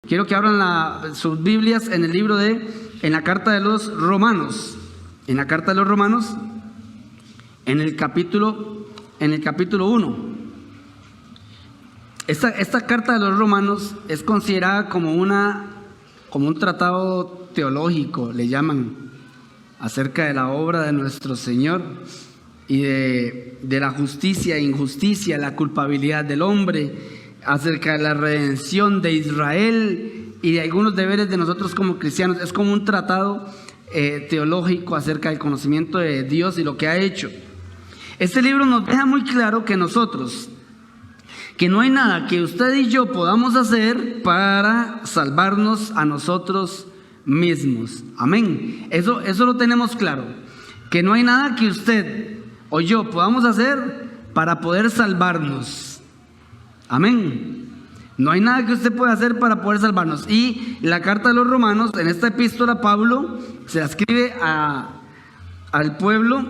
Quiero que abran sus Biblias en el libro en la carta de los Romanos. En la carta de los Romanos, en el capítulo 1. Esta carta de los Romanos es considerada como un tratado teológico, le llaman, acerca de la obra de nuestro Señor y de la justicia e injusticia, la culpabilidad del hombre, acerca de la redención de Israel y de algunos deberes de nosotros como cristianos. Es como un tratado teológico acerca del conocimiento de Dios y lo que ha hecho. Este libro nos deja muy claro que no hay nada que usted y yo podamos hacer para salvarnos a nosotros mismos. Amén. Eso lo tenemos claro, que no hay nada que usted o yo podamos hacer para poder salvarnos. Amén. No hay nada que usted pueda hacer para poder salvarnos. Y la carta de los Romanos, en esta epístola, Pablo se la escribe al pueblo,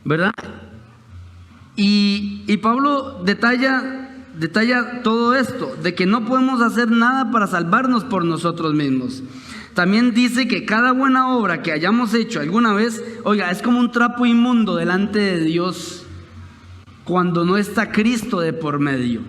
¿verdad? Y Pablo detalla todo esto, de que no podemos hacer nada para salvarnos por nosotros mismos. También dice que cada buena obra que hayamos hecho alguna vez, oiga, es como un trapo inmundo delante de Dios cuando no está Cristo de por medio.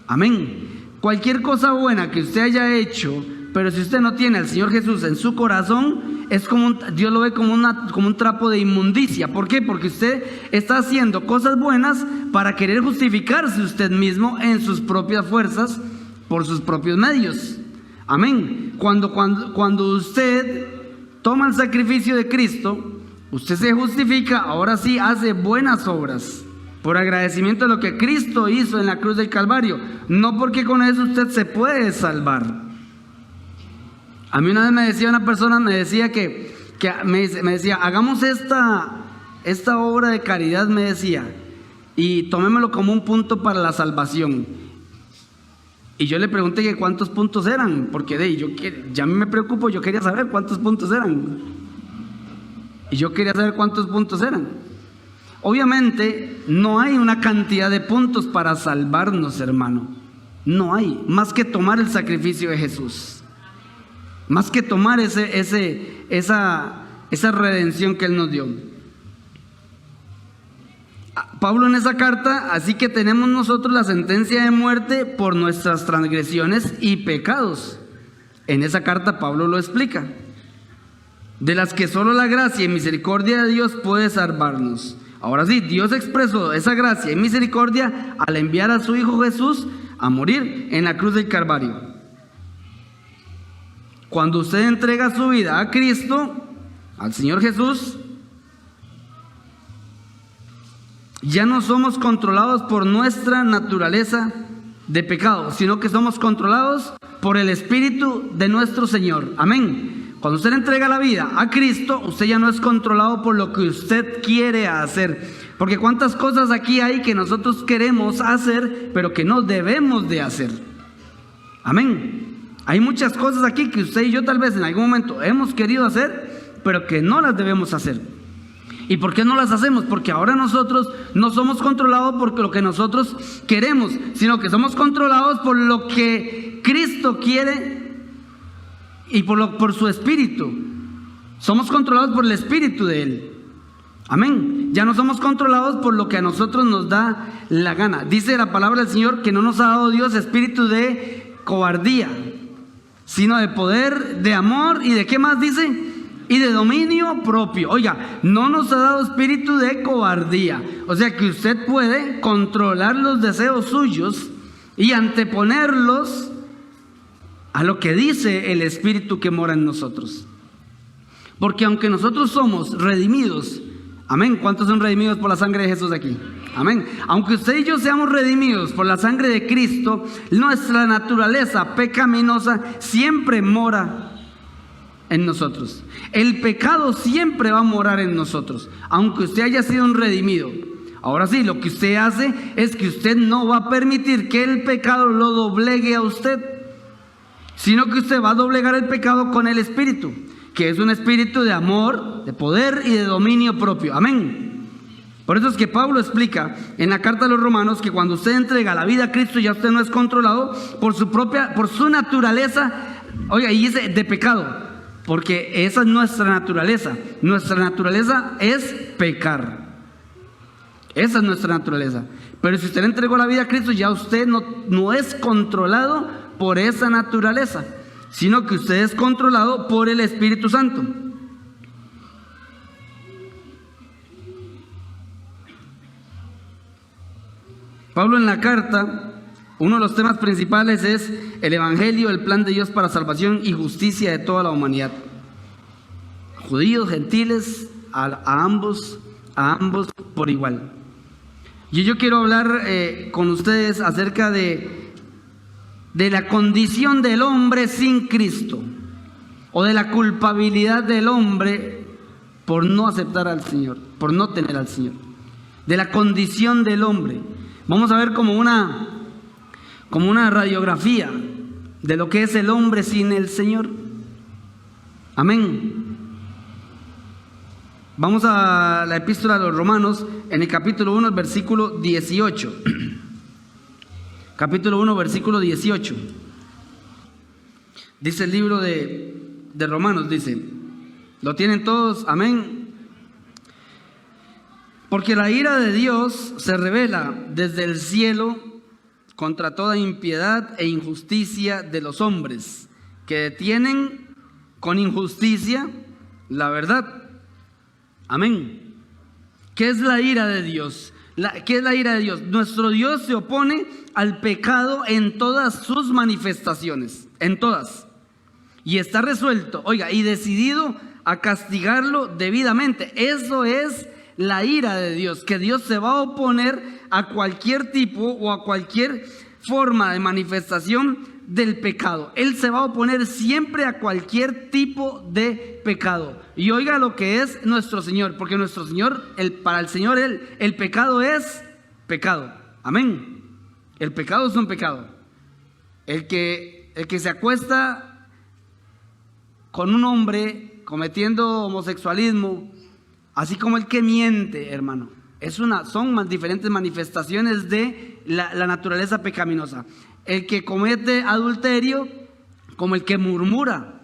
Amén. Cualquier cosa buena que usted haya hecho, pero si usted no tiene al Señor Jesús en su corazón, es como Dios lo ve como un trapo de inmundicia. ¿Por qué? Porque usted está haciendo cosas buenas para querer justificarse usted mismo en sus propias fuerzas, por sus propios medios. Amén. Cuando usted toma el sacrificio de Cristo, usted se justifica, ahora sí hace buenas obras, por agradecimiento de lo que Cristo hizo en la cruz del Calvario, no porque con eso usted se puede salvar. A mí una vez me decía una persona, me decía, hagamos esta obra de caridad, me decía, y tomémoslo como un punto para la salvación. Y yo le pregunté que cuántos puntos eran, porque ya me preocupo, yo quería saber cuántos puntos eran. Y yo quería saber cuántos puntos eran. Obviamente no hay una cantidad de puntos para salvarnos, hermano. No hay, más que tomar el sacrificio de Jesús, más que tomar esa redención que Él nos dio. Pablo en esa carta, así que tenemos nosotros la sentencia de muerte por nuestras transgresiones y pecados. En esa carta Pablo lo explica, de las que solo la gracia y misericordia de Dios puede salvarnos. Ahora sí, Dios expresó esa gracia y misericordia al enviar a su Hijo Jesús a morir en la cruz del Calvario. Cuando usted entrega su vida a Cristo, al Señor Jesús, ya no somos controlados por nuestra naturaleza de pecado, sino que somos controlados por el Espíritu de nuestro Señor. Amén. Cuando usted entrega la vida a Cristo, usted ya no es controlado por lo que usted quiere hacer. Porque cuántas cosas aquí hay que nosotros queremos hacer, pero que no debemos de hacer. Amén. Hay muchas cosas aquí que usted y yo tal vez en algún momento hemos querido hacer, pero que no las debemos hacer. ¿Y por qué no las hacemos? Porque ahora nosotros no somos controlados por lo que nosotros queremos, sino que somos controlados por lo que Cristo quiere y por su Espíritu. Somos controlados por el Espíritu de Él. Amén. Ya no somos controlados por lo que a nosotros nos da la gana. Dice la palabra del Señor que no nos ha dado Dios espíritu de cobardía, sino de poder, de amor y de ¿qué más dice? Y de dominio propio. Oiga, no nos ha dado espíritu de cobardía. O sea que usted puede controlar los deseos suyos y anteponerlos a lo que dice el Espíritu que mora en nosotros. Porque aunque nosotros somos redimidos, amén, ¿cuántos son redimidos por la sangre de Jesús aquí? Amén. Aunque usted y yo seamos redimidos por la sangre de Cristo, nuestra naturaleza pecaminosa siempre mora en nosotros. El pecado siempre va a morar en nosotros, aunque usted haya sido un redimido. Ahora sí, lo que usted hace es que usted no va a permitir que el pecado lo doblegue a usted, sino que usted va a doblegar el pecado con el Espíritu, que es un espíritu de amor, de poder y de dominio propio. Amén. Por eso es que Pablo explica en la carta a los Romanos que cuando usted entrega la vida a Cristo, ya usted no es controlado por su naturaleza, oiga, y dice de pecado, porque esa es nuestra naturaleza. Nuestra naturaleza es pecar. Esa es nuestra naturaleza. Pero si usted le entregó la vida a Cristo, ya usted no es controlado por esa naturaleza, sino que usted es controlado por el Espíritu Santo. Pablo en la carta, uno de los temas principales es el Evangelio, el plan de Dios para salvación y justicia de toda la humanidad. Judíos, gentiles, a ambos por igual. Y yo quiero hablar con ustedes acerca de la condición del hombre sin Cristo, o de la culpabilidad del hombre por no aceptar al Señor, por no tener al Señor. De la condición del hombre. Vamos a ver como una radiografía de lo que es el hombre sin el Señor. Amén. Vamos a la epístola a los Romanos, en el capítulo 1, el versículo 18. Capítulo 1, versículo 18. Dice el libro de Romanos, dice, ¿lo tienen todos? Amén. Porque la ira de Dios se revela desde el cielo contra toda impiedad e injusticia de los hombres, que detienen con injusticia la verdad. Amén. ¿Qué es la ira de Dios? ¿Qué es la ira de Dios? Nuestro Dios se opone al pecado en todas sus manifestaciones, en todas. Y está resuelto, oiga, y decidido a castigarlo debidamente. Eso es la ira de Dios, que Dios se va a oponer a cualquier tipo o a cualquier forma de manifestación del pecado. Él se va a oponer siempre a cualquier tipo de pecado. Y oiga lo que es nuestro Señor, porque nuestro Señor, para el Señor, el pecado es pecado. Amén. El pecado es un pecado. El que se acuesta con un hombre cometiendo homosexualismo, así como el que miente, hermano, son diferentes manifestaciones de la naturaleza pecaminosa. El que comete adulterio, como el que murmura.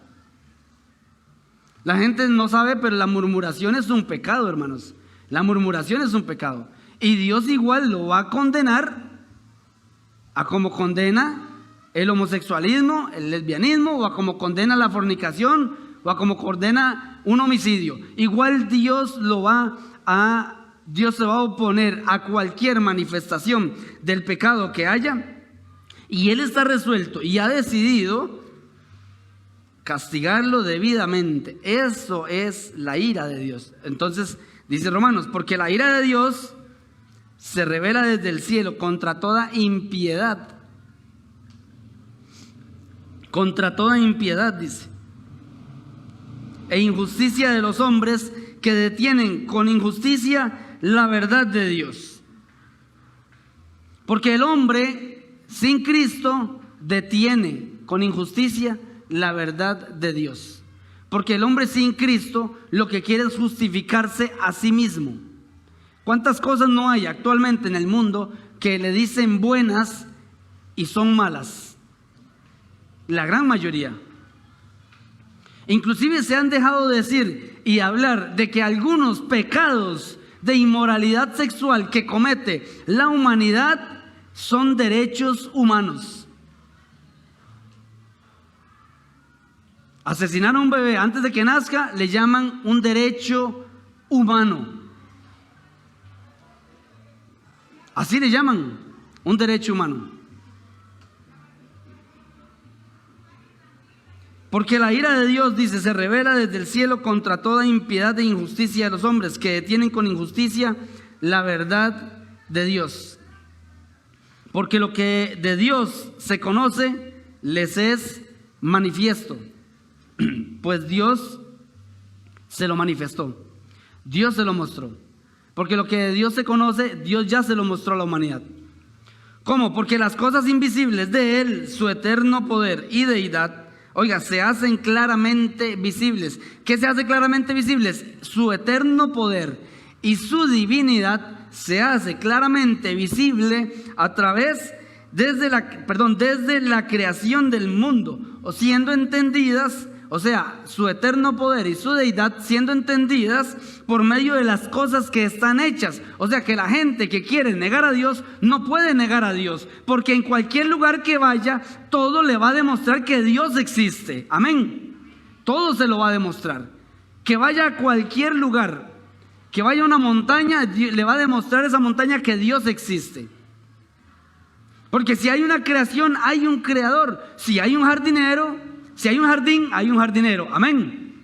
La gente no sabe, pero la murmuración es un pecado, hermanos. La murmuración es un pecado. Y Dios igual lo va a condenar a como condena el homosexualismo, el lesbianismo, o a como condena la fornicación, o a como condena un homicidio. Igual Dios se va a oponer a cualquier manifestación del pecado que haya. Y Él está resuelto y ha decidido castigarlo debidamente. Eso es la ira de Dios. Entonces, dice Romanos, porque la ira de Dios se revela desde el cielo contra toda impiedad. Contra toda impiedad, dice. E injusticia de los hombres que detienen con injusticia la verdad de Dios. Porque el hombre sin Cristo detiene con injusticia la verdad de Dios. Porque el hombre sin Cristo lo que quiere es justificarse a sí mismo. ¿Cuántas cosas no hay actualmente en el mundo que le dicen buenas y son malas? La gran mayoría. Inclusive se han dejado de decir y hablar de que algunos pecados de inmoralidad sexual que comete la humanidad son derechos humanos. Asesinar a un bebé antes de que nazca le llaman un derecho humano. Así le llaman, un derecho humano. Porque la ira de Dios, dice, se revela desde el cielo contra toda impiedad e injusticia de los hombres que detienen con injusticia la verdad de Dios. Porque lo que de Dios se conoce les es manifiesto, pues Dios se lo manifestó, Dios se lo mostró. Porque lo que de Dios se conoce, Dios ya se lo mostró a la humanidad. ¿Cómo? Porque las cosas invisibles de Él, su eterno poder y deidad, oiga, se hacen claramente visibles. ¿Qué se hace claramente visibles? Su eterno poder y su divinidad se hace claramente visible desde la creación del mundo, o siendo entendidas, o sea, su eterno poder y su deidad siendo entendidas por medio de las cosas que están hechas. O sea, que la gente que quiere negar a Dios no puede negar a Dios, porque en cualquier lugar que vaya, todo le va a demostrar que Dios existe. Amén. Todo se lo va a demostrar. Que vaya a cualquier lugar, que vaya a una montaña, le va a demostrar a esa montaña que Dios existe. Porque si hay una creación, hay un creador. Si hay un jardinero, si hay un jardín, hay un jardinero. Amén.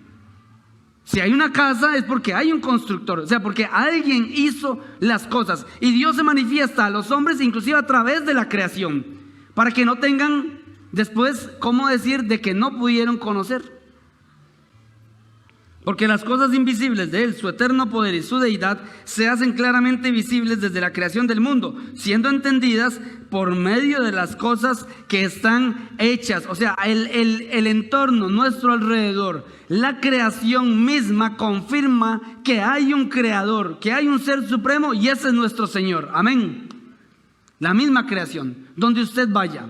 Si hay una casa, es porque hay un constructor. O sea, porque alguien hizo las cosas. Y Dios se manifiesta a los hombres, inclusive a través de la creación, para que no tengan después cómo decir de que no pudieron conocer. Porque las cosas invisibles de Él, su eterno poder y su deidad, se hacen claramente visibles desde la creación del mundo, siendo entendidas por medio de las cosas que están hechas. O sea, el entorno, nuestro alrededor, la creación misma confirma que hay un creador, que hay un ser supremo, y ese es nuestro Señor. Amén. La misma creación, donde usted vaya.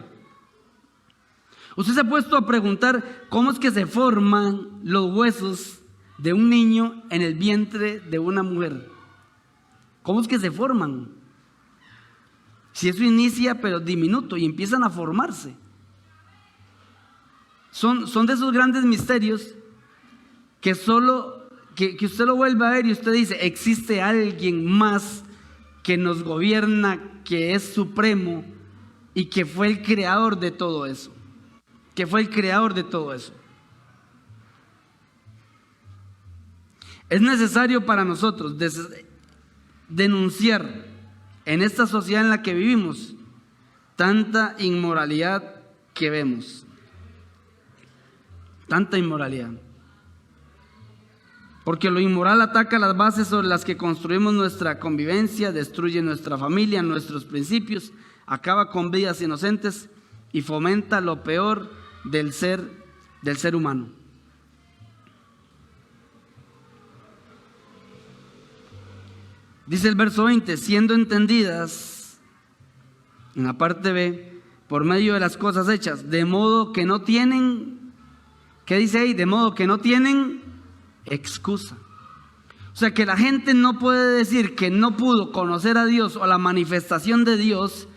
Usted se ha puesto a preguntar cómo es que se forman los huesos de un niño en el vientre de una mujer. ¿Cómo es que se forman? Si eso inicia pero diminuto y empiezan a formarse. Son de esos grandes misterios que que usted lo vuelve a ver y usted dice, existe alguien más que nos gobierna, que es supremo y que fue el creador de todo eso. Que fue el creador de todo eso. Es necesario para nosotros denunciar en esta sociedad en la que vivimos tanta inmoralidad que vemos. Tanta inmoralidad. Porque lo inmoral ataca las bases sobre las que construimos nuestra convivencia, destruye nuestra familia, nuestros principios, acaba con vidas inocentes y fomenta lo peor del ser humano. Dice el verso 20, siendo entendidas, en la parte B, por medio de las cosas hechas, de modo que no tienen, ¿qué dice ahí? De modo que no tienen excusa. O sea, que la gente no puede decir que no pudo conocer a Dios o la manifestación de Dios,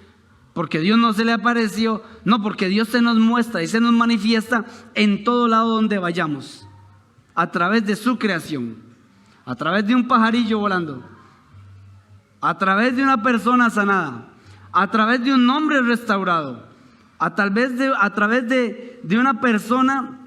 porque Dios no se le apareció, no, porque Dios se nos muestra y se nos manifiesta en todo lado donde vayamos, a través de su creación, a través de un pajarillo volando, a través de una persona sanada, a través de un hombre restaurado, a través de una persona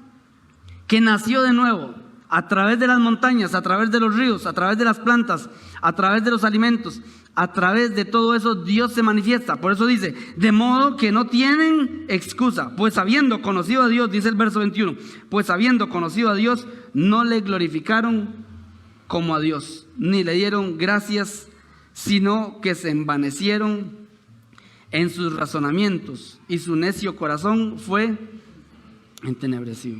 que nació de nuevo, a través de las montañas, a través de los ríos, a través de las plantas, a través de los alimentos, a través de todo eso Dios se manifiesta. Por eso dice, de modo que no tienen excusa, pues habiendo conocido a Dios, dice el verso 21, pues habiendo conocido a Dios, no le glorificaron como a Dios, ni le dieron gracias, sino que se envanecieron en sus razonamientos y su necio corazón fue entenebrecido.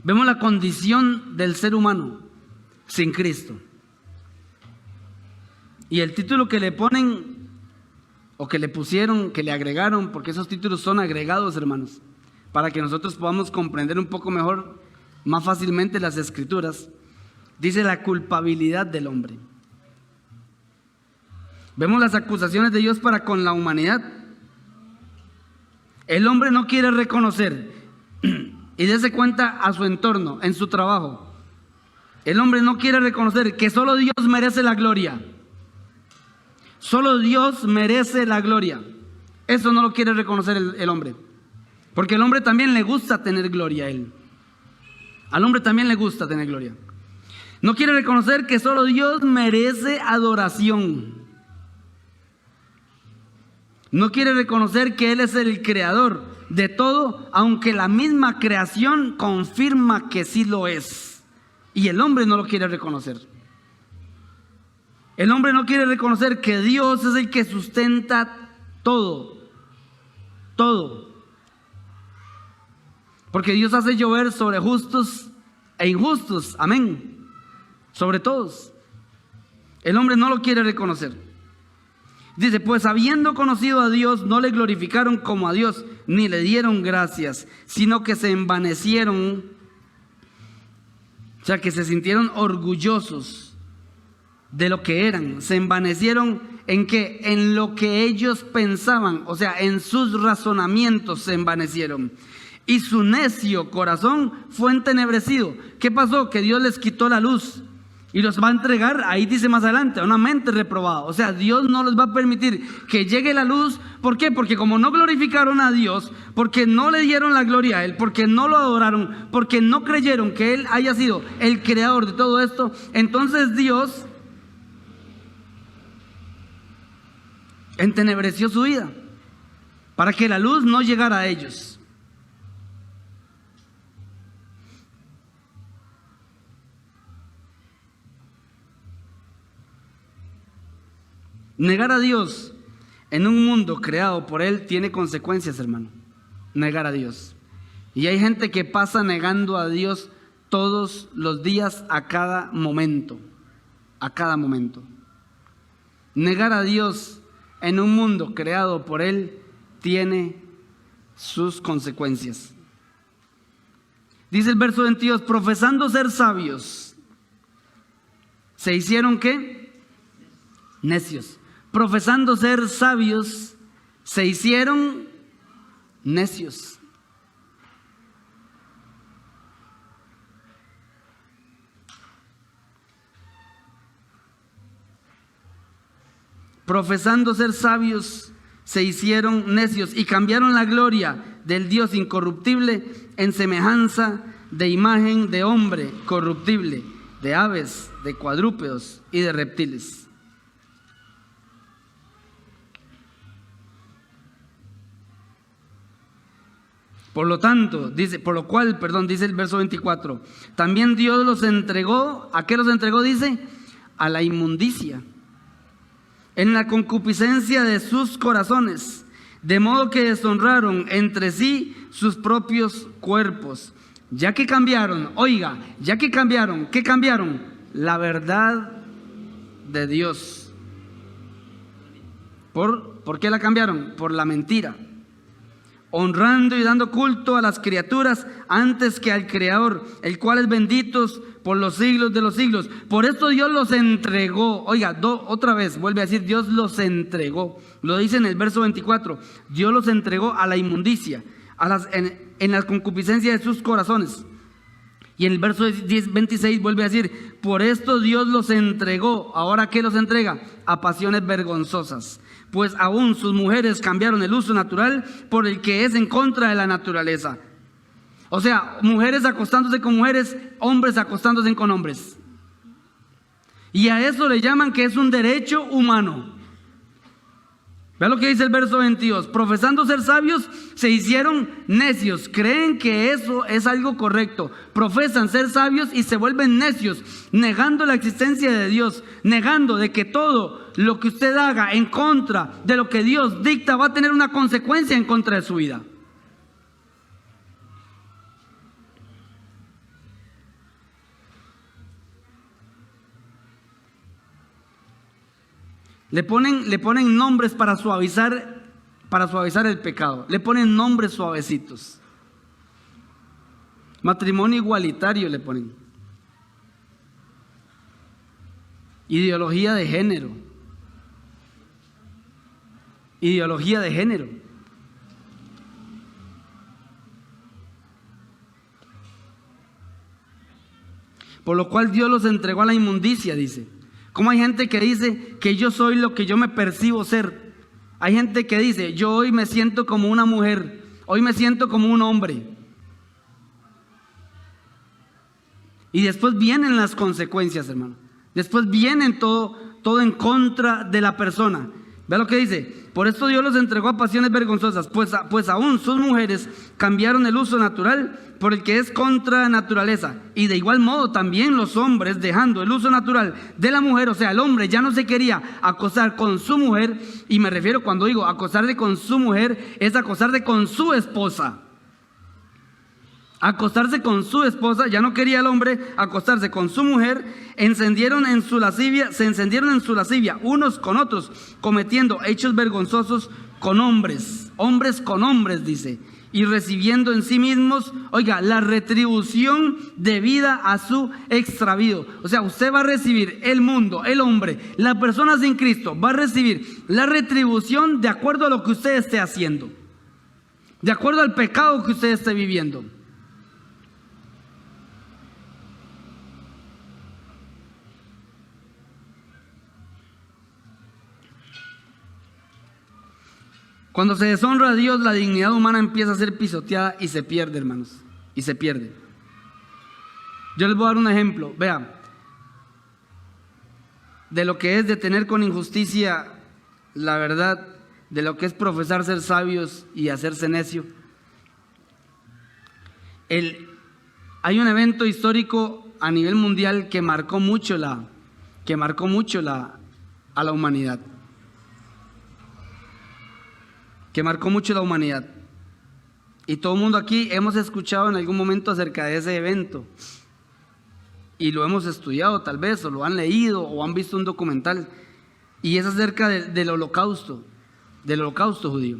Vemos la condición del ser humano sin Cristo. Y el título que le ponen, o que le pusieron, que le agregaron, porque esos títulos son agregados, hermanos, para que nosotros podamos comprender un poco mejor, más fácilmente las Escrituras. Dice la culpabilidad del hombre. Vemos las acusaciones de Dios para con la humanidad. El hombre no quiere reconocer y darse cuenta a su entorno, en su trabajo. El hombre no quiere reconocer que solo Dios merece la gloria. Solo Dios merece la gloria. Eso no lo quiere reconocer el hombre. Porque al hombre también le gusta tener gloria a él. Al hombre también le gusta tener gloria. No quiere reconocer que solo Dios merece adoración. No quiere reconocer que Él es el creador de todo, aunque la misma creación confirma que sí lo es. Y el hombre no lo quiere reconocer. El hombre no quiere reconocer que Dios es el que sustenta todo. Todo. Porque Dios hace llover sobre justos e injustos. Amén. sobre todos. El hombre no lo quiere reconocer. Dice, pues habiendo conocido a Dios, no le glorificaron como a Dios, ni le dieron gracias, sino que se envanecieron, o sea, que se sintieron orgullosos de lo que eran. Se envanecieron en qué, en lo que ellos pensaban, o sea, en sus razonamientos se envanecieron. Y su necio corazón fue entenebrecido. ¿Qué pasó? Que Dios les quitó la luz y los va a entregar, ahí dice más adelante, a una mente reprobada. O sea, Dios no les va a permitir que llegue la luz. ¿Por qué? Porque como no glorificaron a Dios, porque no le dieron la gloria a Él, porque no lo adoraron, porque no creyeron que Él haya sido el creador de todo esto, entonces Dios entenebreció su vida para que la luz no llegara a ellos. Negar a Dios en un mundo creado por Él tiene consecuencias, hermano. Negar a Dios. Y hay gente que pasa negando a Dios todos los días, a cada momento. A cada momento. Negar a Dios en un mundo creado por Él tiene sus consecuencias. Dice el verso 22, profesando ser sabios, ¿se hicieron qué? Necios. Profesando ser sabios, se hicieron necios. Profesando ser sabios, se hicieron necios y cambiaron la gloria del Dios incorruptible en semejanza de imagen de hombre corruptible, de aves, de cuadrúpedos y de reptiles. Por lo cual, dice el verso 24, también Dios los entregó, ¿a qué los entregó? Dice, a la inmundicia, en la concupiscencia de sus corazones, de modo que deshonraron entre sí sus propios cuerpos. Ya que cambiaron, ¿qué cambiaron? La verdad de Dios. ¿Por qué la cambiaron? Por la mentira. Honrando y dando culto a las criaturas antes que al Creador, el cual es bendito por los siglos de los siglos. Por esto Dios los entregó. Otra vez vuelve a decir, Dios los entregó. Lo dice en el verso 24. Dios los entregó a la inmundicia, en la concupiscencia de sus corazones. Y en el verso 26 vuelve a decir, por esto Dios los entregó. ¿Ahora qué los entrega? A pasiones vergonzosas. Pues aún sus mujeres cambiaron el uso natural por el que es en contra de la naturaleza. O sea, mujeres acostándose con mujeres, hombres acostándose con hombres. Y a eso le llaman que es un derecho humano. Vea lo que dice el verso 22. Profesando ser sabios, se hicieron necios. Creen que eso es algo correcto. Profesan ser sabios y se vuelven necios, negando la existencia de Dios, negando de que todo lo que usted haga en contra de lo que Dios dicta va a tener una consecuencia en contra de su vida. Le ponen nombres para suavizar el pecado. Le ponen nombres suavecitos. Matrimonio igualitario le ponen. Ideología de género. Ideología de género. Por lo cual Dios los entregó a la inmundicia, dice. Como hay gente que dice que yo soy lo que yo me percibo ser. Hay gente que dice, yo hoy me siento como una mujer, hoy me siento como un hombre. Y después vienen las consecuencias, hermano. Después vienen todo en contra de la persona. Vea lo que dice, por esto Dios los entregó a pasiones vergonzosas, pues aún sus mujeres cambiaron el uso natural por el que es contra naturaleza. Y de igual modo también los hombres, dejando el uso natural de la mujer, o sea, el hombre ya no se quería acosar con su mujer, y me refiero cuando digo acosarse con su mujer, es acosarse con su esposa. acostarse con su esposa, ya no quería el hombre acostarse con su mujer, se encendieron en su lascivia unos con otros, cometiendo hechos vergonzosos con hombres con hombres, dice, y recibiendo en sí mismos, oiga, la retribución debida a su extravío. O sea, usted va a recibir, el mundo, el hombre, la persona sin Cristo, va a recibir la retribución de acuerdo a lo que usted esté haciendo, de acuerdo al pecado que usted esté viviendo. Cuando se deshonra a Dios, la dignidad humana empieza a ser pisoteada y se pierde, hermanos. Y se pierde. Yo les voy a dar un ejemplo. Vean, de lo que es detener con injusticia la verdad, de lo que es profesar ser sabios y hacerse necio. Hay un evento histórico a nivel mundial que marcó mucho a la humanidad. Que marcó mucho la humanidad. Y todo el mundo aquí hemos escuchado en algún momento acerca de ese evento. Y lo hemos estudiado tal vez, o lo han leído, o han visto un documental. Y es acerca del holocausto judío.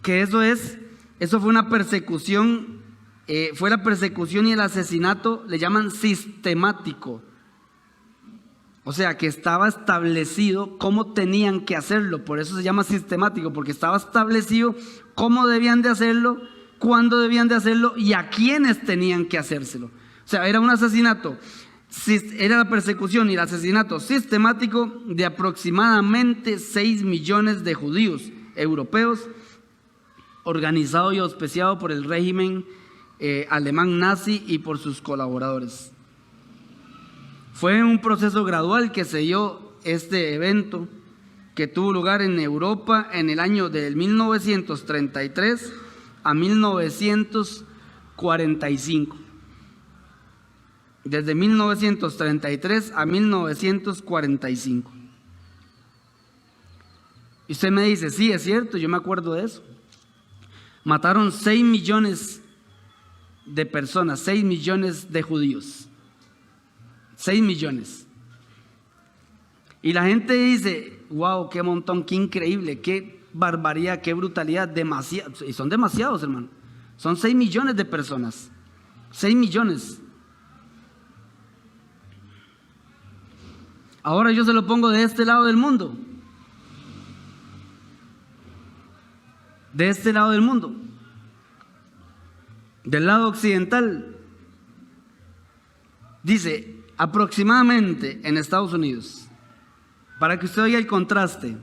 Que eso fue una persecución, fue la persecución y el asesinato, le llaman sistemático. O sea, que estaba establecido cómo tenían que hacerlo. Por eso se llama sistemático, porque estaba establecido cómo debían de hacerlo, cuándo debían de hacerlo y a quiénes tenían que hacérselo. O sea, era un asesinato, era la persecución y el asesinato sistemático de aproximadamente 6 millones de judíos europeos, organizado y auspiciado por el régimen alemán nazi y por sus colaboradores. Fue un proceso gradual que se dio este evento, que tuvo lugar en Europa en el año del 1933 a 1945. Desde 1933 a 1945. Y usted me dice, sí, es cierto, yo me acuerdo de eso. Mataron 6 millones de personas, 6 millones de judíos. 6 millones. Y la gente dice, wow, qué montón, qué increíble, qué barbaridad, qué brutalidad, demasiado. Y son demasiados, hermano. Son 6 millones de personas. 6 millones. Ahora yo se lo pongo de este lado del mundo. De este lado del mundo. Del lado occidental. Dice, aproximadamente en Estados Unidos, para que usted oiga el contraste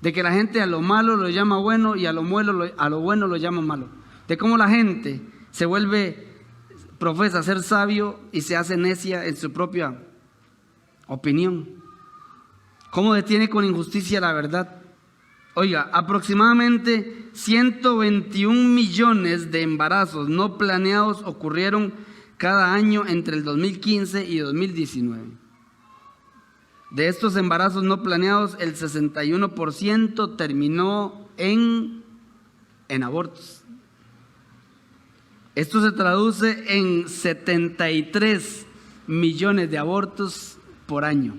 de que la gente a lo malo lo llama bueno y a lo bueno lo llama malo, de cómo la gente se profesa ser sabio y se hace necia en su propia opinión, cómo detiene con injusticia la verdad. Oiga, aproximadamente 121 millones de embarazos no planeados ocurrieron cada año entre el 2015 y 2019. De estos embarazos no planeados, el 61% terminó en abortos. Esto se traduce en 73 millones de abortos por año.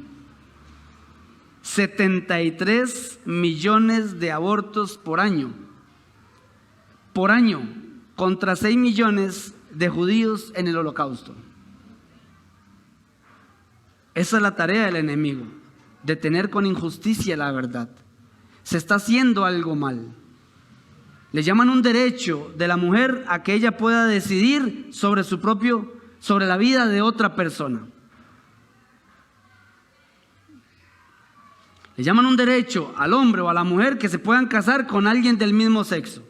73 millones de abortos por año. Por año, contra 6 millones de judíos en el holocausto. Esa es la tarea del enemigo, detener con injusticia la verdad. Se está haciendo algo mal. Le llaman un derecho de la mujer a que ella pueda decidir sobre la vida de otra persona. Le llaman un derecho al hombre o a la mujer que se puedan casar con alguien del mismo sexo.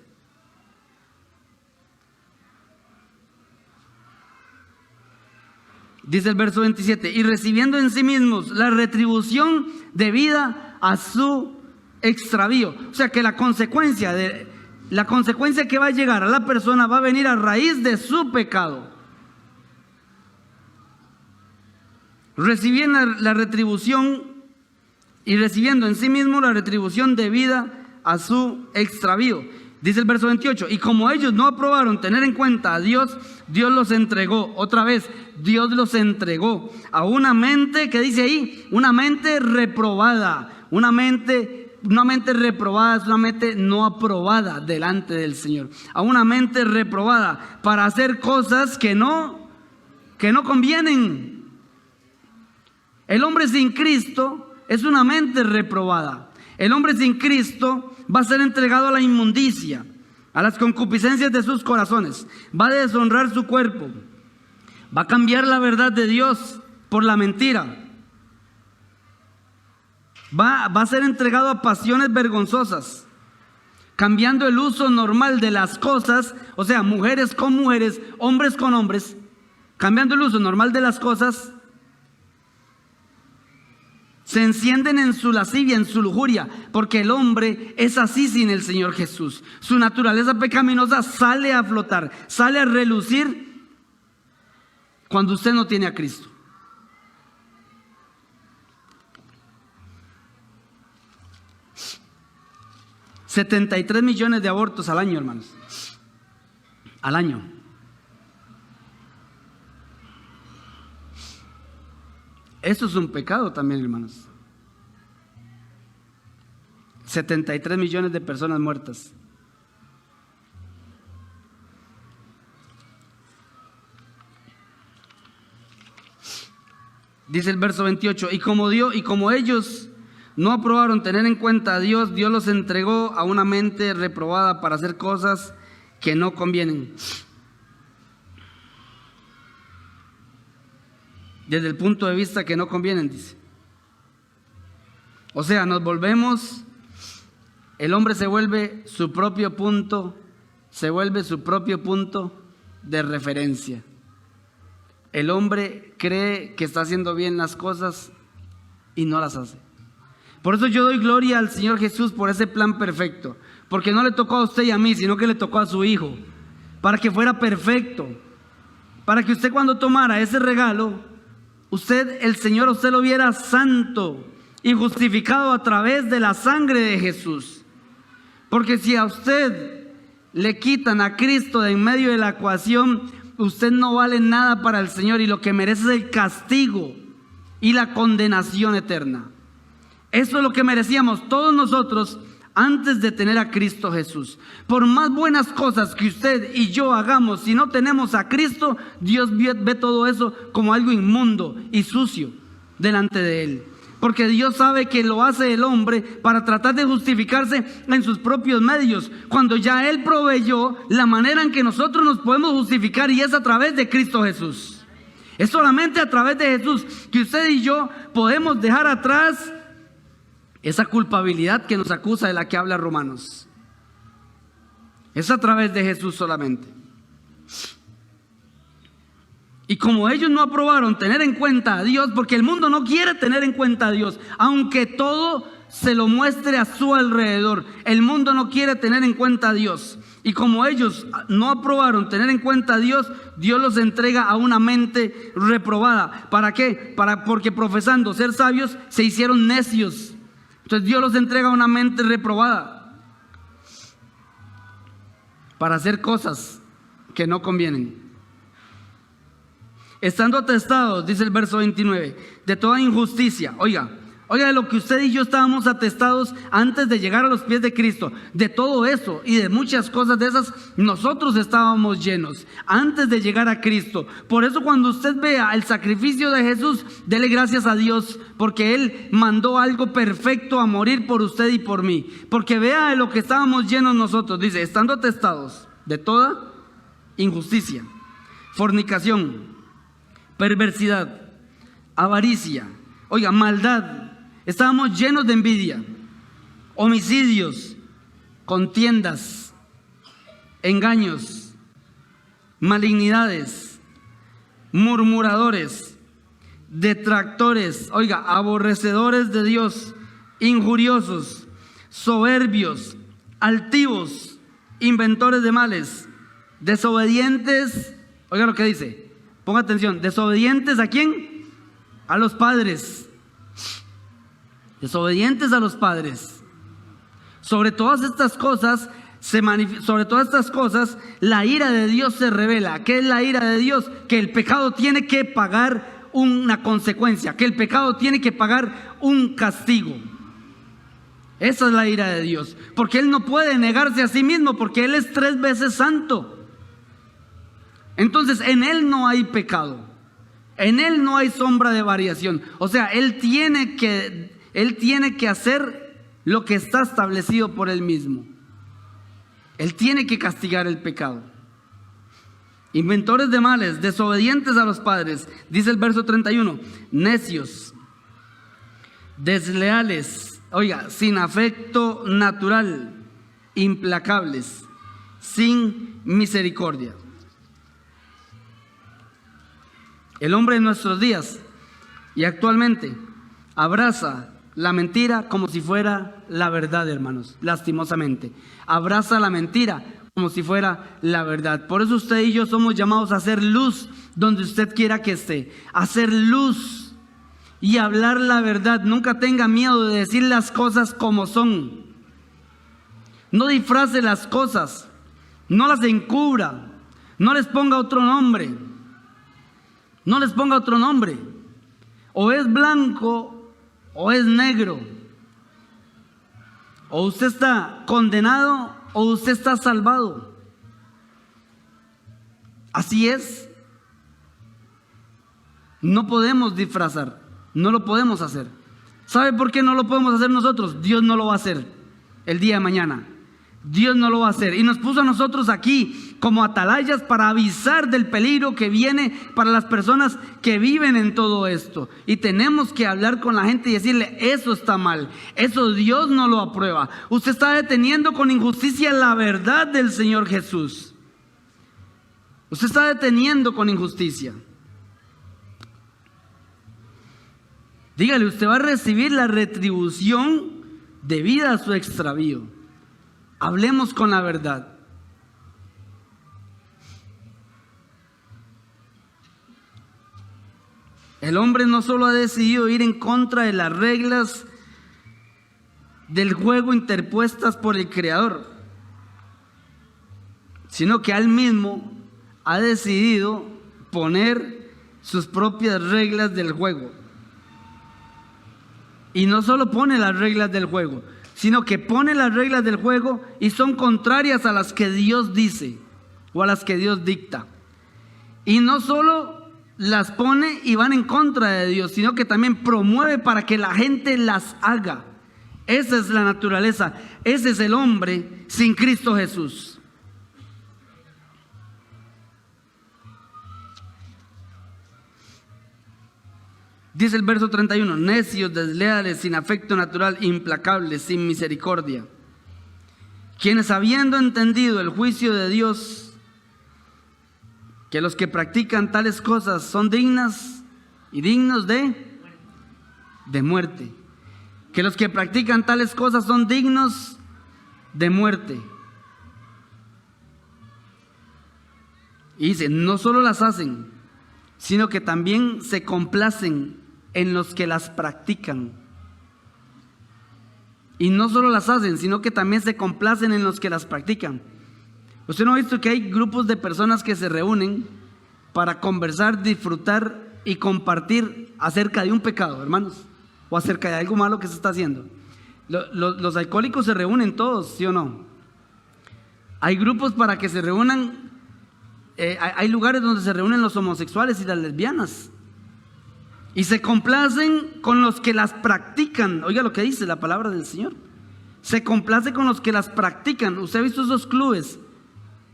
Dice el verso 27, y recibiendo en sí mismos la retribución debida a su extravío. O sea que la consecuencia que va a llegar a la persona va a venir a raíz de su pecado. Recibiendo la retribución y recibiendo en sí mismo la retribución debida a su extravío. Dice el verso 28, y como ellos no aprobaron tener en cuenta a Dios, Dios los entregó, otra vez, Dios los entregó a una mente, ¿qué dice ahí? Una mente reprobada, una mente reprobada es una mente no aprobada delante del Señor, a una mente reprobada para hacer cosas que no convienen. El hombre sin Cristo es una mente reprobada. El hombre sin Cristo va a ser entregado a la inmundicia, a las concupiscencias de sus corazones, va a deshonrar su cuerpo, va a cambiar la verdad de Dios por la mentira, va a ser entregado a pasiones vergonzosas, cambiando el uso normal de las cosas, o sea, mujeres con mujeres, hombres con hombres, cambiando el uso normal de las cosas. Se encienden en su lascivia, en su lujuria, porque el hombre es así sin el Señor Jesús. Su naturaleza pecaminosa sale a flotar, sale a relucir cuando usted no tiene a Cristo. $73 millones de abortos al año, hermanos. Al año. Eso es un pecado también, hermanos. 73 millones de personas muertas. Dice el verso 28, y como ellos no aprobaron tener en cuenta a Dios, Dios los entregó a una mente reprobada para hacer cosas que no convienen. Desde el punto de vista que no convienen, dice. O sea, el hombre se vuelve su propio punto de referencia. El hombre cree que está haciendo bien las cosas y no las hace. Por eso yo doy gloria al Señor Jesús por ese plan perfecto, porque no le tocó a usted y a mí, sino que le tocó a su Hijo, para que fuera perfecto, para que usted cuando tomara ese regalo, el Señor lo viera santo y justificado a través de la sangre de Jesús. Porque si a usted le quitan a Cristo de en medio de la ecuación, usted no vale nada para el Señor y lo que merece es el castigo y la condenación eterna. Eso es lo que merecíamos todos nosotros antes de tener a Cristo Jesús. Por más buenas cosas que usted y yo hagamos, si no tenemos a Cristo, Dios ve todo eso como algo inmundo y sucio delante de Él. Porque Dios sabe que lo hace el hombre para tratar de justificarse en sus propios medios, cuando ya Él proveyó la manera en que nosotros nos podemos justificar, y es a través de Cristo Jesús. Es solamente a través de Jesús que usted y yo podemos dejar atrás esa culpabilidad que nos acusa, de la que habla Romanos. Es a través de Jesús solamente. Y como ellos no aprobaron tener en cuenta a Dios, porque el mundo no quiere tener en cuenta a Dios, aunque todo se lo muestre a su alrededor, el mundo no quiere tener en cuenta a Dios. Y como ellos no aprobaron tener en cuenta a Dios, Dios los entrega a una mente reprobada. ¿Para qué? Porque profesando ser sabios se hicieron necios. Entonces Dios los entrega a una mente reprobada para hacer cosas que no convienen. Estando atestados, dice el verso 29, de toda injusticia. Oiga, de lo que usted y yo estábamos atestados antes de llegar a los pies de Cristo. De todo eso y de muchas cosas de esas, nosotros estábamos llenos antes de llegar a Cristo. Por eso cuando usted vea el sacrificio de Jesús, dele gracias a Dios, porque Él mandó algo perfecto a morir por usted y por mí. Porque vea de lo que estábamos llenos nosotros. Dice, estando atestados de toda injusticia, fornicación, perversidad, avaricia, oiga, maldad. Estábamos llenos de envidia, homicidios, contiendas, engaños, malignidades, murmuradores, detractores, oiga, aborrecedores de Dios, injuriosos, soberbios, altivos, inventores de males, desobedientes. Oiga lo que dice, ponga atención, desobedientes ¿a quién? A los padres. Desobedientes a los padres. Sobre todas estas cosas sobre todas estas cosas, la ira de Dios se revela. ¿Qué es la ira de Dios? Que el pecado tiene que pagar una consecuencia, que el pecado tiene que pagar un castigo. Esa es la ira de Dios, porque Él no puede negarse a sí mismo, porque Él es 3 veces santo. Entonces en Él no hay pecado, en Él no hay sombra de variación. O sea, Él tiene que hacer lo que está establecido por Él mismo. Él tiene que castigar el pecado. Inventores de males, desobedientes a los padres, dice el verso 31, necios, desleales, sin afecto natural, implacables, sin misericordia. El hombre de nuestros días y actualmente abraza la mentira como si fuera la verdad, hermanos, lastimosamente. Abraza la mentira como si fuera la verdad. Por eso usted y yo somos llamados a hacer luz donde usted quiera que esté. Hacer luz y hablar la verdad. Nunca tenga miedo de decir las cosas como son. No disfrace las cosas. No las encubra. No les ponga otro nombre. No les ponga otro nombre. O es blanco o es negro. O usted está condenado o usted está salvado. Así es. No podemos disfrazar. No lo podemos hacer. ¿Sabe por qué no lo podemos hacer nosotros? Dios no lo va a hacer el día de mañana. Dios no lo va a hacer. Y nos puso a nosotros aquí como atalayas para avisar del peligro que viene para las personas que viven en todo esto. Y tenemos que hablar con la gente y decirle, eso está mal. Eso Dios no lo aprueba. Usted está deteniendo con injusticia la verdad del Señor Jesús. Usted está deteniendo con injusticia. Dígale, usted va a recibir la retribución debida a su extravío. Hablemos con la verdad. El hombre no solo ha decidido ir en contra de las reglas del juego interpuestas por el Creador, sino que él mismo ha decidido poner sus propias reglas del juego. Y no solo pone las reglas del juego, sino que pone las reglas del juego y son contrarias a las que Dios dice o a las que Dios dicta. Y no solo las pone y van en contra de Dios, sino que también promueve para que la gente las haga. Esa es la naturaleza, ese es el hombre sin Cristo Jesús. Dice el verso 31, necios, desleales, sin afecto natural, implacables, sin misericordia, quienes habiendo entendido el juicio de Dios, que los que practican tales cosas son dignas y dignos de muerte, que los que practican tales cosas son dignos de muerte. Y dice, no solo las hacen, sino que también se complacen en los que las practican. Y no solo las hacen, sino que también se complacen en los que las practican. ¿Usted no ha visto que hay grupos de personas que se reúnen para conversar, disfrutar y compartir acerca de un pecado, hermanos? O acerca de algo malo que se está haciendo. Los alcohólicos se reúnen todos, ¿sí o no? Hay grupos para que se reúnan. Hay lugares donde se reúnen los homosexuales y las lesbianas y se complacen con los que las practican. Oiga lo que dice la palabra del Señor. Se complace con los que las practican. Usted ha visto esos clubes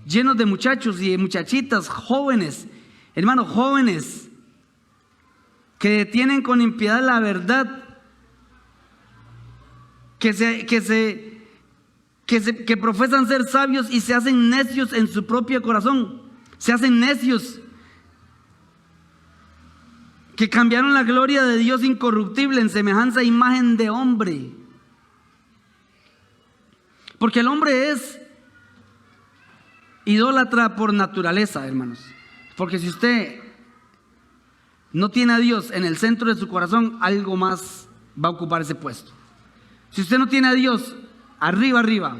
llenos de muchachos y de muchachitas jóvenes, hermanos, jóvenes que detienen con impiedad la verdad, que profesan ser sabios y se hacen necios en su propio corazón. Se hacen necios, que cambiaron la gloria de Dios incorruptible en semejanza e imagen de hombre. Porque el hombre es idólatra por naturaleza, hermanos. Porque si usted no tiene a Dios en el centro de su corazón, algo más va a ocupar ese puesto. Si usted no tiene a Dios arriba,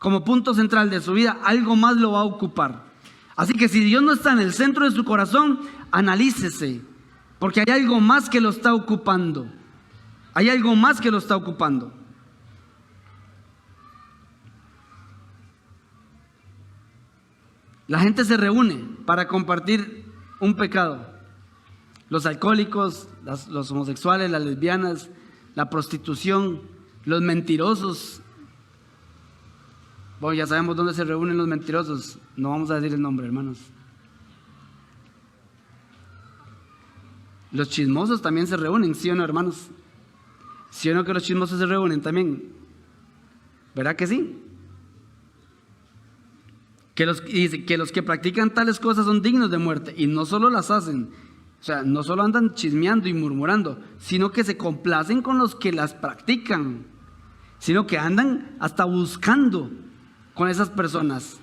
como punto central de su vida, algo más lo va a ocupar. Así que si Dios no está en el centro de su corazón, analícese, porque hay algo más que lo está ocupando. Hay algo más que lo está ocupando. La gente se reúne para compartir un pecado. Los alcohólicos, los homosexuales, las lesbianas, la prostitución, los mentirosos. Bueno, ya sabemos dónde se reúnen los mentirosos. No vamos a decir el nombre, hermanos. Los chismosos también se reúnen, ¿sí o no, hermanos? ¿Sí o no que los chismosos se reúnen también? ¿Verdad que sí? Dice que los que practican tales cosas son dignos de muerte, y no solo las hacen, o sea, no solo andan chismeando y murmurando, sino que se complacen con los que las practican, sino que andan hasta buscando con esas personas.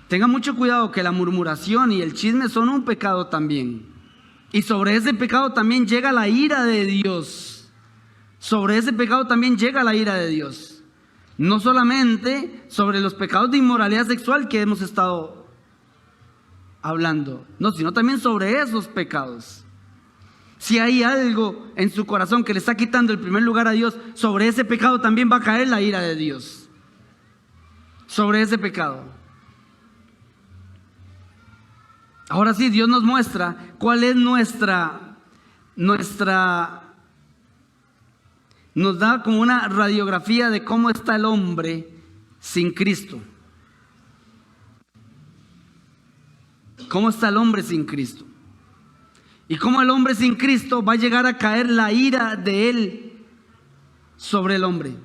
Tengan mucho cuidado, que la murmuración y el chisme son un pecado también, y sobre ese pecado también llega la ira de Dios. Sobre ese pecado también llega la ira de Dios. No solamente sobre los pecados de inmoralidad sexual que hemos estado hablando, no, sino también sobre esos pecados. Si hay algo en su corazón que le está quitando el primer lugar a Dios, sobre ese pecado también va a caer la ira de Dios. Sobre ese pecado. Ahora sí, Dios nos muestra cuál es nos da como una radiografía de cómo está el hombre sin Cristo. ¿Cómo está el hombre sin Cristo? Y cómo el hombre sin Cristo va a llegar a caer la ira de Él sobre el hombre.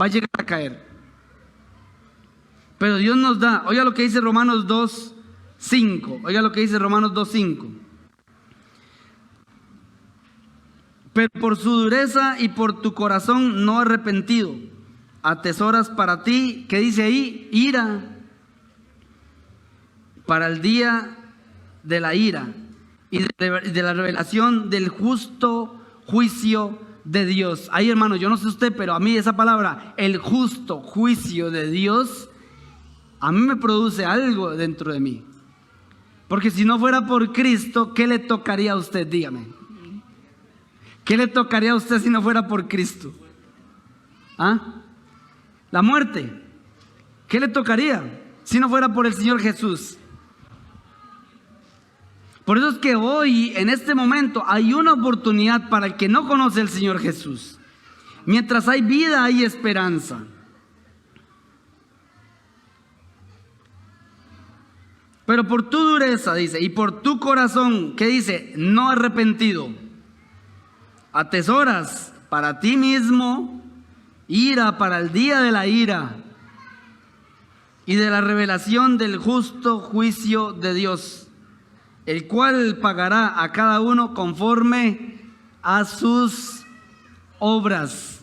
Va a llegar a caer. Pero Dios nos da, oiga lo que dice Romanos 2:5. Oiga lo que dice Romanos 2:5. Pero por su dureza y por tu corazón no arrepentido, atesoras para ti, ¿qué dice ahí? Ira, para el día de la ira y de la revelación del justo juicio de Dios. Ahí, hermano, yo no sé usted, pero a mí esa palabra, el justo juicio de Dios, a mí me produce algo dentro de mí. Porque si no fuera por Cristo, ¿qué le tocaría a usted? Dígame. ¿Qué le tocaría a usted si no fuera por Cristo? La muerte. ¿Qué le tocaría si no fuera por el Señor Jesús? Por eso es que hoy, en este momento, hay una oportunidad para el que no conoce al Señor Jesús. Mientras hay vida, hay esperanza. Pero por tu dureza, dice, y por tu corazón, ¿qué dice? No arrepentido, atesoras para ti mismo ira para el día de la ira y de la revelación del justo juicio de Dios, el cual pagará a cada uno conforme a sus obras.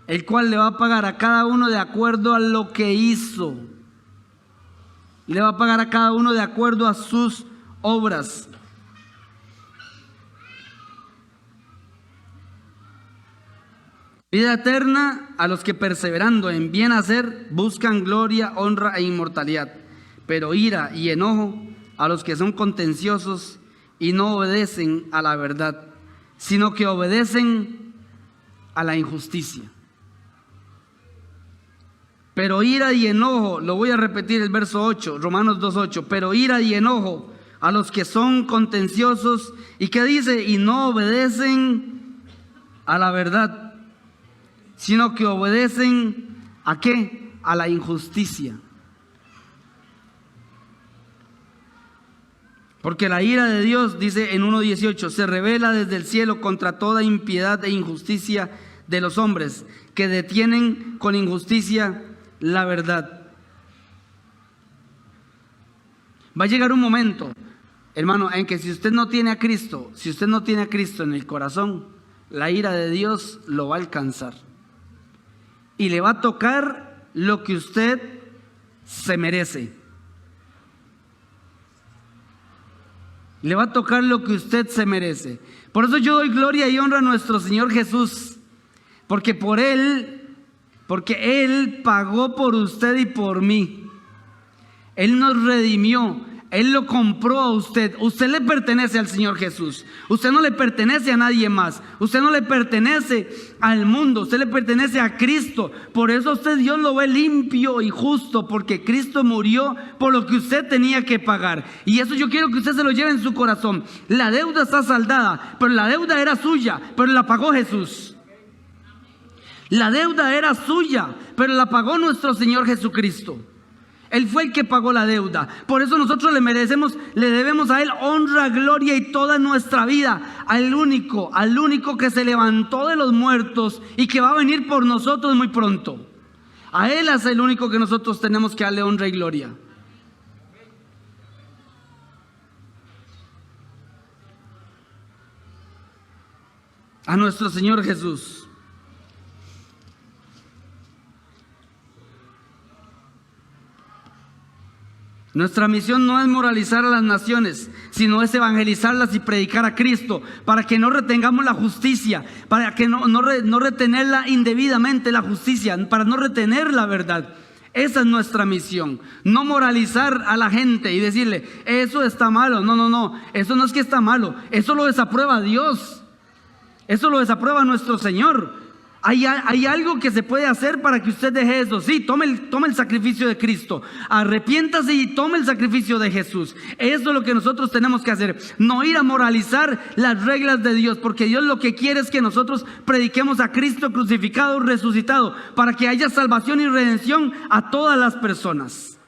El cual le va a pagar a cada uno de acuerdo a lo que hizo. Le va a pagar a cada uno de acuerdo a sus obras. Vida eterna a los que perseverando en bien hacer buscan gloria, honra e inmortalidad. Pero ira y enojo a los que son contenciosos y no obedecen a la verdad, sino que obedecen a la injusticia. Pero ira y enojo, lo voy a repetir el verso 8, Romanos 2:8. Pero ira y enojo a los que son contenciosos y que dice, y no obedecen a la verdad, sino que obedecen ¿a qué? A la injusticia. Porque la ira de Dios, dice en 1:18, se revela desde el cielo contra toda impiedad e injusticia de los hombres, que detienen con injusticia la verdad. Va a llegar un momento, hermano, en que si usted no tiene a Cristo, en el corazón, la ira de Dios lo va a alcanzar. Y le va a tocar lo que usted se merece. Le va a tocar lo que usted se merece. Por eso yo doy gloria y honra a nuestro Señor Jesús. Porque por Él porque Él pagó por usted y por mí. Él nos redimió. Él lo compró a usted. Usted le pertenece al Señor Jesús. Usted no le pertenece a nadie más. Usted no le pertenece al mundo. Usted le pertenece a Cristo. Por eso usted Dios lo ve limpio y justo, porque Cristo murió por lo que usted tenía que pagar. Y eso yo quiero que usted se lo lleve en su corazón. La deuda está saldada, pero la deuda era suya, pero la pagó Jesús. La deuda era suya, pero la pagó nuestro Señor Jesucristo. Él fue el que pagó la deuda. Por eso nosotros le debemos a Él honra, gloria y toda nuestra vida. Al único que se levantó de los muertos y que va a venir por nosotros muy pronto. A Él es el único que nosotros tenemos que darle honra y gloria. A nuestro Señor Jesús. Nuestra misión no es moralizar a las naciones, sino es evangelizarlas y predicar a Cristo, para que no retengamos la justicia, para que no retenerla indebidamente, la justicia, para no retener la verdad. Esa es nuestra misión, no moralizar a la gente y decirle, eso está malo. No, eso no es que está malo, eso lo desaprueba Dios, eso lo desaprueba nuestro Señor. Hay algo que se puede hacer para que usted deje eso. Sí, tome el sacrificio de Cristo. Arrepiéntase y tome el sacrificio de Jesús. Eso es lo que nosotros tenemos que hacer. No ir a moralizar las reglas de Dios, porque Dios lo que quiere es que nosotros prediquemos a Cristo crucificado, resucitado, para que haya salvación y redención a todas las personas.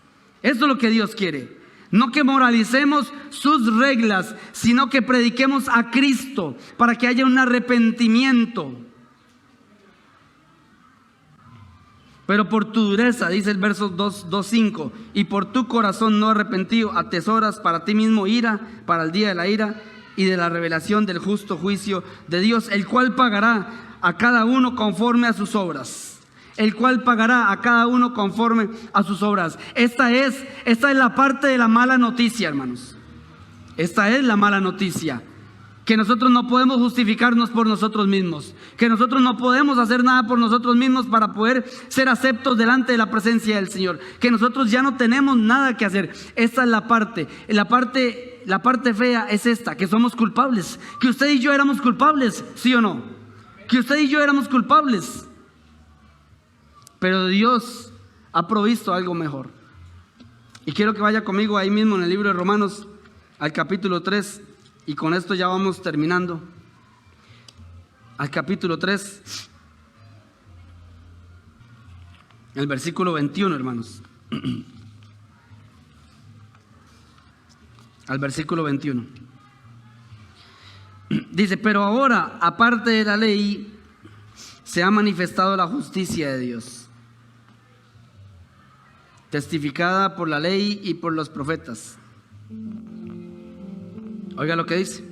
Eso es lo que Dios quiere. No que moralicemos sus reglas, sino que prediquemos a Cristo para que haya un arrepentimiento. Pero por tu dureza, dice el verso 2:5, y por tu corazón no arrepentido, atesoras para ti mismo ira, para el día de la ira y de la revelación del justo juicio de Dios, el cual pagará a cada uno conforme a sus obras. El cual pagará a cada uno conforme a sus obras. Esta es la parte de la mala noticia, hermanos. Esta es la mala noticia. Que nosotros no podemos justificarnos por nosotros mismos, que nosotros no podemos hacer nada por nosotros mismos para poder ser aceptos delante de la presencia del Señor, que nosotros ya no tenemos nada que hacer. Esta es la parte fea es esta, que somos culpables, que usted y yo éramos culpables, ¿sí o no? Que usted y yo éramos culpables, pero Dios ha provisto algo mejor. Y quiero que vaya conmigo ahí mismo en el libro de Romanos, al capítulo 3. Y con esto ya vamos terminando. Al capítulo 3, el versículo 21, hermanos. Al versículo 21. Dice, pero ahora, aparte de la ley, se ha manifestado la justicia de Dios, testificada por la ley y por los profetas. Oiga lo que dice.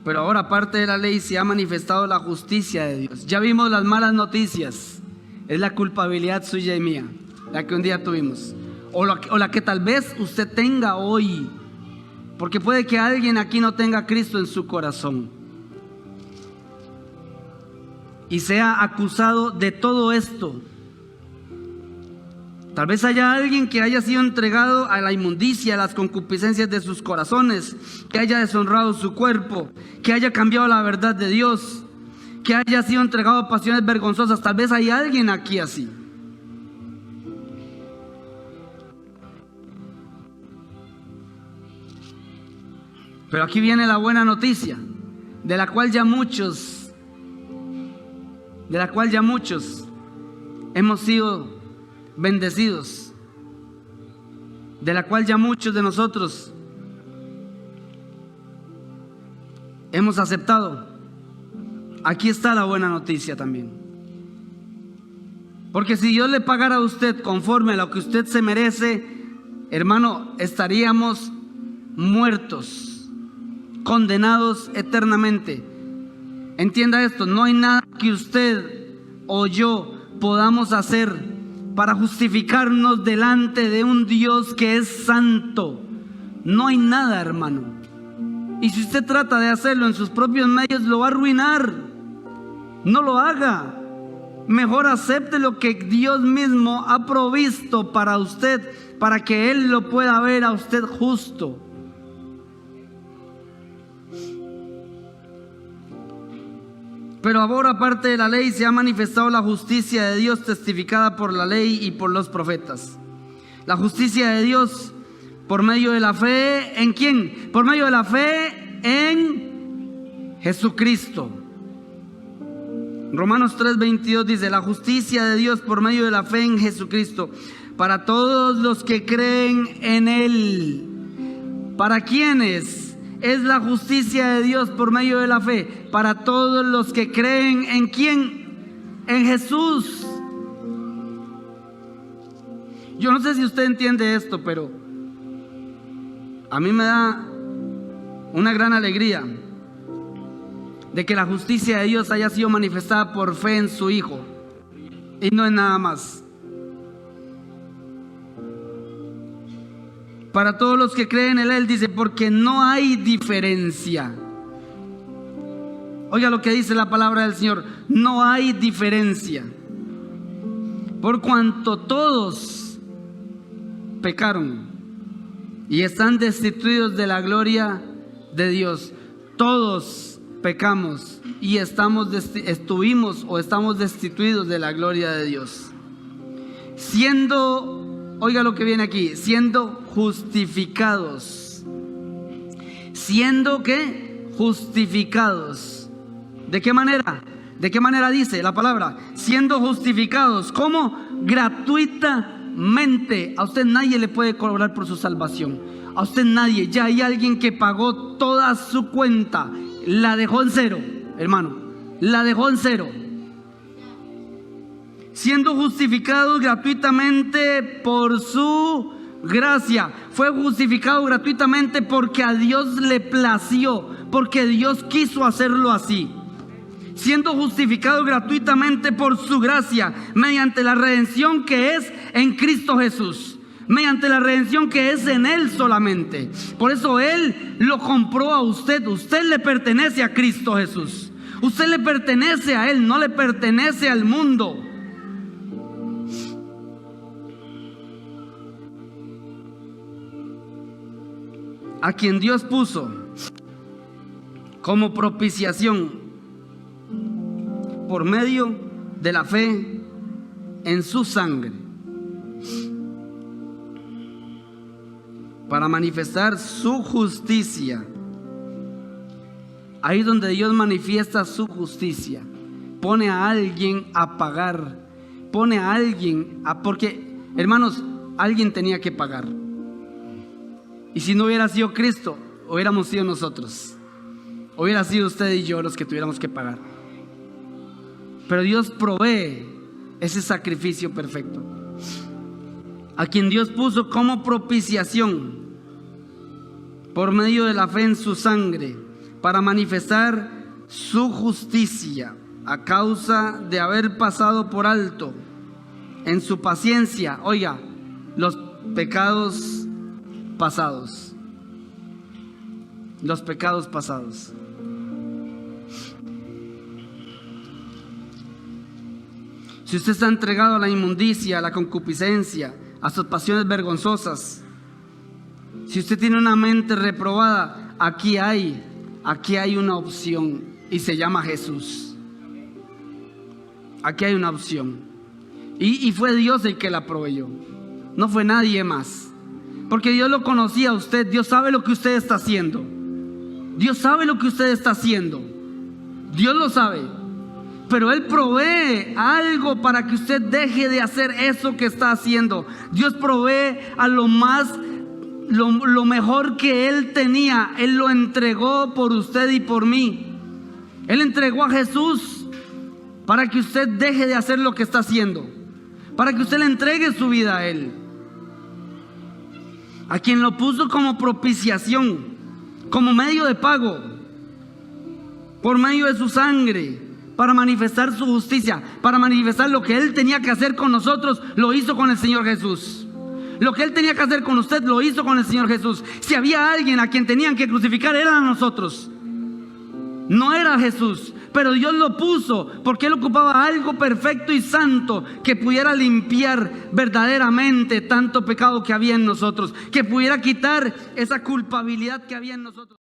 Pero ahora, aparte de la ley, se ha manifestado la justicia de Dios. Ya vimos las malas noticias. Es la culpabilidad suya y mía, la que un día tuvimos, o la que tal vez usted tenga hoy, porque puede que alguien aquí no tenga a Cristo en su corazón y sea acusado de todo esto. Tal vez haya alguien que haya sido entregado a la inmundicia, a las concupiscencias de sus corazones, que haya deshonrado su cuerpo, que haya cambiado la verdad de Dios, que haya sido entregado a pasiones vergonzosas. Tal vez hay alguien aquí así. Pero aquí viene la buena noticia, de la cual ya muchos hemos sido bendecidos, de la cual ya muchos de nosotros hemos aceptado. Aquí está la buena noticia también. Porque si Dios le pagara a usted conforme a lo que usted se merece, hermano, estaríamos muertos, condenados eternamente. Entienda esto, no hay nada que usted o yo podamos hacer para justificarnos delante de un Dios que es santo. No hay nada, hermano. Y si usted trata de hacerlo en sus propios medios, lo va a arruinar. No lo haga. mejor acepte lo que Dios mismo ha provisto para usted, para que Él lo pueda ver a usted justo. Pero ahora, aparte de la ley, se ha manifestado la justicia de Dios, testificada por la ley y por los profetas. La justicia de Dios por medio de la fe, ¿en quién? Por medio de la fe en Jesucristo. Romanos 3:22 dice: la justicia de Dios por medio de la fe en Jesucristo, para todos los que creen en Él. ¿Para quiénes? Es la justicia de Dios por medio de la fe, para todos los que creen en quién, en Jesús. Yo no sé si usted entiende esto, pero a mí me da una gran alegría de que la justicia de Dios haya sido manifestada por fe en su Hijo, y no es nada más. Para todos los que creen en Él, dice, porque no hay diferencia. Oiga lo que dice la palabra del Señor: no hay diferencia. Por cuanto todos pecaron y están destituidos de la gloria de Dios. Todos pecamos y estamos destituidos de la gloria de Dios. Oiga lo que viene aquí: siendo justificados. ¿Siendo qué? Justificados. ¿De qué manera? ¿De qué manera dice la palabra? Siendo justificados. ¿Cómo? Gratuitamente. A usted nadie le puede cobrar por su salvación. A usted nadie. Ya hay alguien que pagó toda su cuenta. La dejó en cero, hermano. La dejó en cero. Siendo justificados gratuitamente por su gracia. Fue justificado gratuitamente porque a Dios le plació, porque Dios quiso hacerlo así. Siendo justificado gratuitamente por su gracia, mediante la redención que es en Cristo Jesús, mediante la redención que es en Él solamente. Por eso Él lo compró a usted. Usted le pertenece a Cristo Jesús. Usted le pertenece a Él, no le pertenece al mundo. A quien Dios puso como propiciación por medio de la fe en su sangre, para manifestar su justicia. Ahí es donde Dios manifiesta su justicia. Pone a alguien a pagar. Pone a alguien a... Porque, hermanos, alguien tenía que pagar. Y si no hubiera sido Cristo, hubiéramos sido nosotros. Hubiera sido usted y yo los que tuviéramos que pagar. Pero Dios provee ese sacrificio perfecto. A quien Dios puso como propiciación por medio de la fe en su sangre, para manifestar su justicia, a causa de haber pasado por alto en su paciencia, oiga, los pecados pasados. Los pecados pasados. Si usted está entregado a la inmundicia, a la concupiscencia, a sus pasiones vergonzosas, si usted tiene una mente reprobada, aquí hay una opción y se llama Jesús. Aquí hay una opción. Y fue Dios el que la proveyó. No fue nadie más. Porque Dios lo conocía a usted. Dios sabe lo que usted está haciendo. Dios sabe lo que usted está haciendo. Dios lo sabe. Pero Él provee algo para que usted deje de hacer eso que está haciendo. Dios provee a lo mejor que Él tenía. Él lo entregó por usted y por mí. Él entregó a Jesús para que usted deje de hacer lo que está haciendo, para que usted le entregue su vida a Él. A quien lo puso como propiciación, como medio de pago, por medio de su sangre, para manifestar su justicia, para manifestar lo que Él tenía que hacer con nosotros, lo hizo con el Señor Jesús. Lo que Él tenía que hacer con usted, lo hizo con el Señor Jesús. Si había alguien a quien tenían que crucificar, eran nosotros. No era Jesús, pero Dios lo puso porque Él ocupaba algo perfecto y santo que pudiera limpiar verdaderamente tanto pecado que había en nosotros, que pudiera quitar esa culpabilidad que había en nosotros.